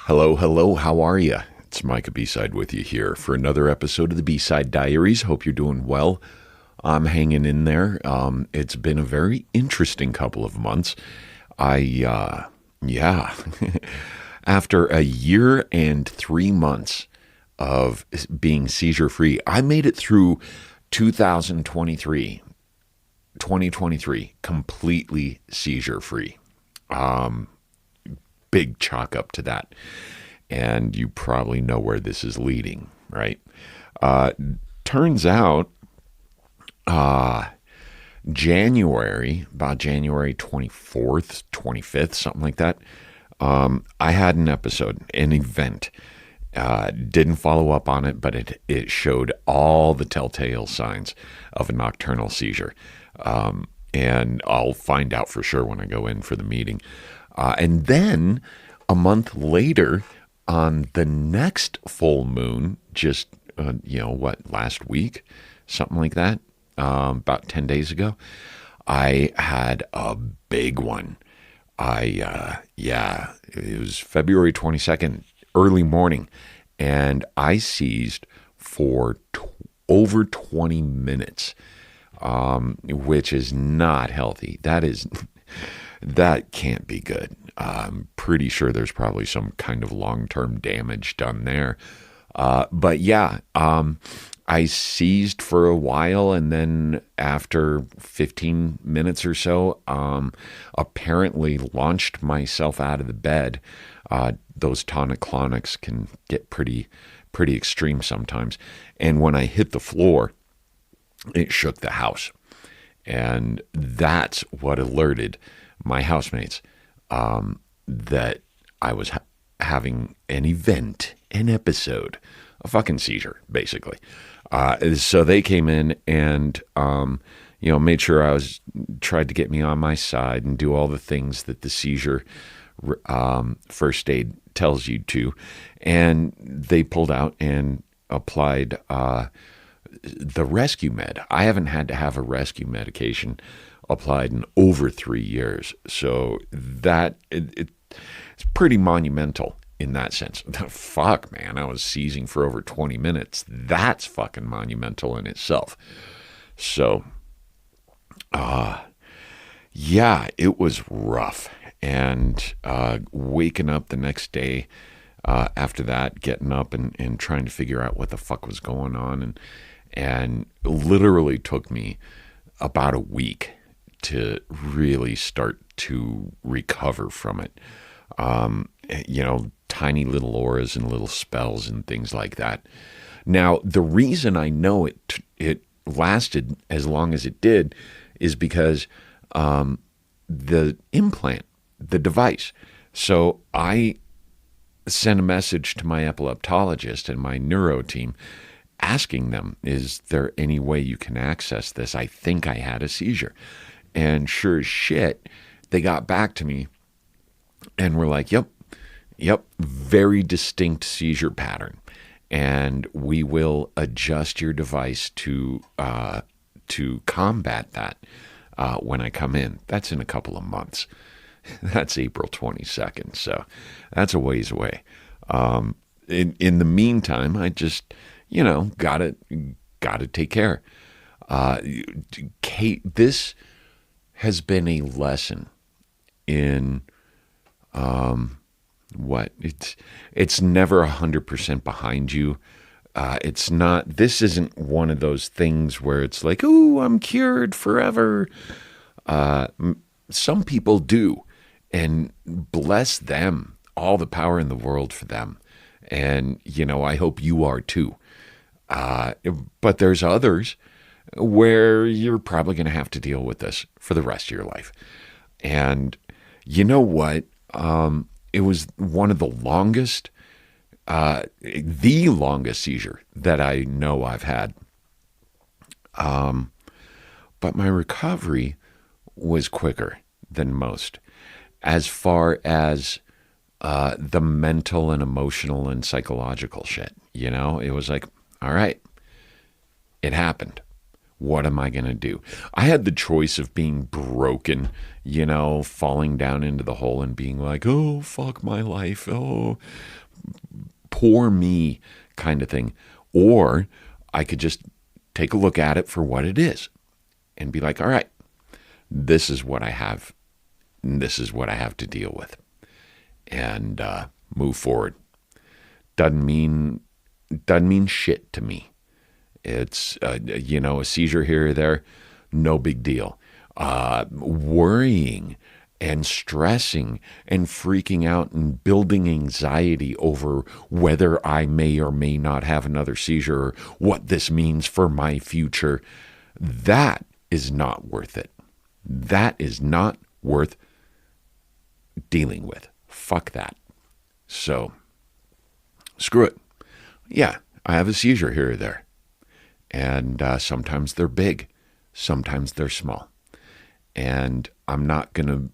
Hello, how are you? It's Micah B-Side with you here for another episode of the B-Side Diaries. Hope you're doing well. I'm hanging in there. It's been a very interesting couple of months. After a year and 3 months of being seizure-free, I made it through 2023 completely seizure-free. Big chalk up to that. And you probably know where this is leading, right? Turns out, about January 24th, 25th, something like that, I had an event. Didn't follow up on it, but it showed all the telltale signs of a nocturnal seizure. And I'll find out for sure when I go in for the meeting. And then a month later, on the next full moon, just, last week, something like that, about 10 days ago, I had a big one. It was February 22nd, early morning, and I seized for over 20 minutes, which is not healthy. That can't be good. I'm pretty sure there's probably some kind of long-term damage done there. I seized for a while, and then after 15 minutes or so, apparently launched myself out of the bed. Those tonic-clonics can get pretty extreme sometimes. And when I hit the floor, it shook the house. And that's what alerted my housemates that I was having an episode, a fucking seizure, basically. So they came in and, made sure tried to get me on my side and do all the things that the seizure first aid tells you to. And they pulled out and applied the rescue med. I haven't had to have a rescue medication applied in over 3 years. So that it's pretty monumental in that sense. Fuck, man, I was seizing for over 20 minutes. That's fucking monumental in itself. So, it was rough. And waking up the next day after that, getting up and trying to figure out what the fuck was going on. And literally took me about a week to really start to recover from it. Tiny little auras and little spells and things like that. Now, the reason I know it lasted as long as it did is because the implant, the device. So I sent a message to my epileptologist and my neuro team asking them, is there any way you can access this? I think I had a seizure. And sure as shit, they got back to me and were like, yep, very distinct seizure pattern. And we will adjust your device to combat that when I come in. That's in a couple of months. That's April 22nd. So that's a ways away. In the meantime, I just, gotta take care. Kate, this has been a lesson in it's never 100% behind you. This isn't one of those things where it's like, oh, I'm cured forever. Some people do, and bless them, all the power in the world for them. And, I hope you are too. But there's others where you're probably going to have to deal with this for the rest of your life. And you know what? It was one of the longest seizure that I know I've had. But my recovery was quicker than most as far as the mental and emotional and psychological shit. It was like, all right, it happened. What am I going to do? I had the choice of being broken, falling down into the hole and being like, oh, fuck my life. Oh, poor me kind of thing. Or I could just take a look at it for what it is and be like, all right, this is what I have. This is what I have to deal with. And move forward. Doesn't mean shit to me. It's, a seizure here or there, no big deal. Worrying and stressing and freaking out and building anxiety over whether I may or may not have another seizure or what this means for my future, that is not worth it. That is not worth dealing with. Fuck that. So, screw it. Yeah, I have a seizure here or there. And sometimes they're big. Sometimes they're small. And I'm not going to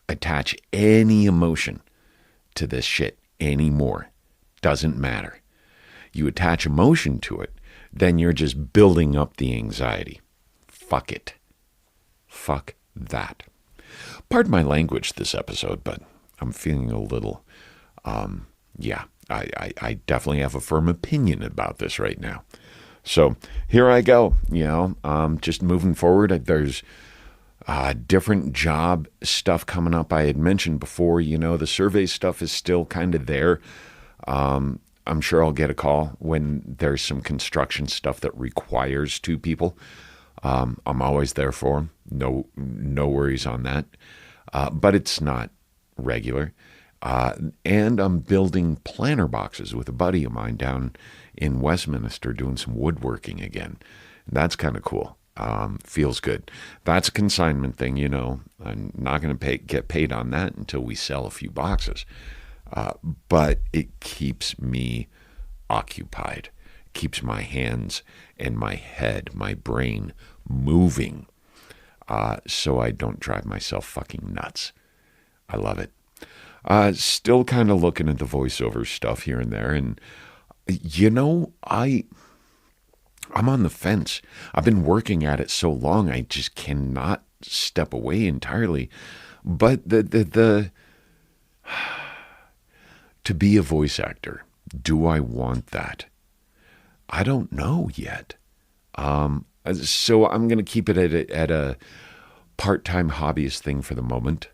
attach any emotion to this shit anymore. Doesn't matter. You attach emotion to it, then you're just building up the anxiety. Fuck it. Fuck that. Pardon my language this episode, but I'm feeling a little, I definitely have a firm opinion about this right now. So here I go, just moving forward. There's different job stuff coming up. I had mentioned before, the survey stuff is still kind of there. I'm sure I'll get a call when there's some construction stuff that requires 2 people. I'm always there for them. No worries on that. But it's not regular. And I'm building planter boxes with a buddy of mine down in Westminster doing some woodworking again. That's kind of cool. Feels good. That's a consignment thing, I'm not going to get paid on that until we sell a few boxes. But it keeps me occupied. Keeps my hands and my head, my brain moving. So I don't drive myself fucking nuts. I love it. Still kind of looking at the voiceover stuff here and there. And, I'm on the fence. I've been working at it so long, I just cannot step away entirely. But to be a voice actor, do I want that? I don't know yet. So I'm going to keep it at a part-time hobbyist thing for the moment.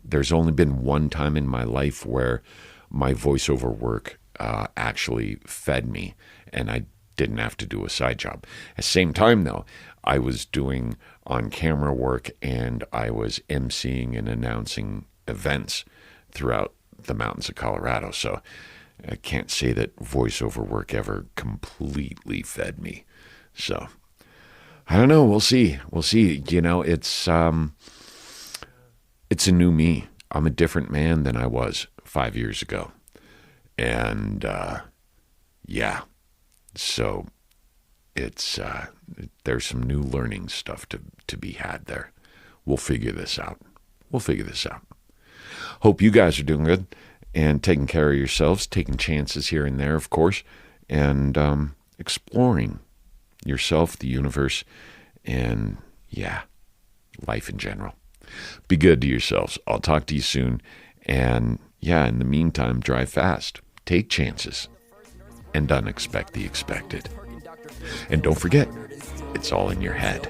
There's only been one time in my life where my voiceover work actually fed me, and I didn't have to do a side job. At the same time, though, I was doing on-camera work, and I was emceeing and announcing events throughout the mountains of Colorado. So I can't say that voiceover work ever completely fed me. So I don't know. We'll see. It's a new me. I'm a different man than I was 5 years ago. And, so it's, there's some new learning stuff to be had there. We'll figure this out. Hope you guys are doing good and taking care of yourselves, taking chances here and there, of course, and, exploring yourself, the universe, and life in general. Be good to yourselves. I'll talk to you soon. And in the meantime, drive fast, take chances, and unexpect the expected. And don't forget, it's all in your head.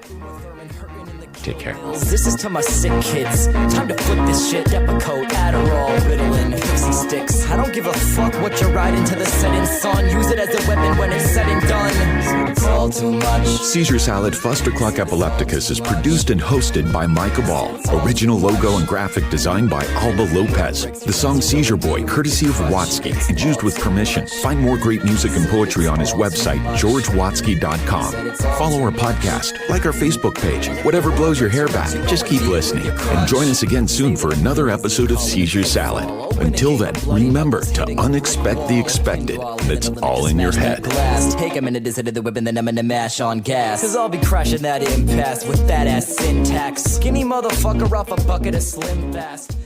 Take care. This is to my sick kids. Time to flip this shit. Depakote, Adderall, Ritalin, Pixie sticks. I don't give a fuck what you're riding to the setting sun. Use it as a weapon when it's said and done. It's all too much. Seizure Salad Fustercluck Epilepticus is produced and hosted by Micah Ball. Original logo and graphic design by Alba Lopez. The song Seizure Boy, courtesy of Watsky, and used with permission. Find more great music and poetry on his website, georgewatsky.com. Follow our podcast, like our Facebook page. Whatever blows your hair back, just keep listening. And join us again soon for another episode of Seizure Salad. Until then, remember to unexpect the expected. And it's all in your head. Take a minute to sit at the whip and then I'm gonna mash on gas. Cause I'll be crashing that impasse with that ass syntax. Skinny motherfucker off a bucket of Slim Fast.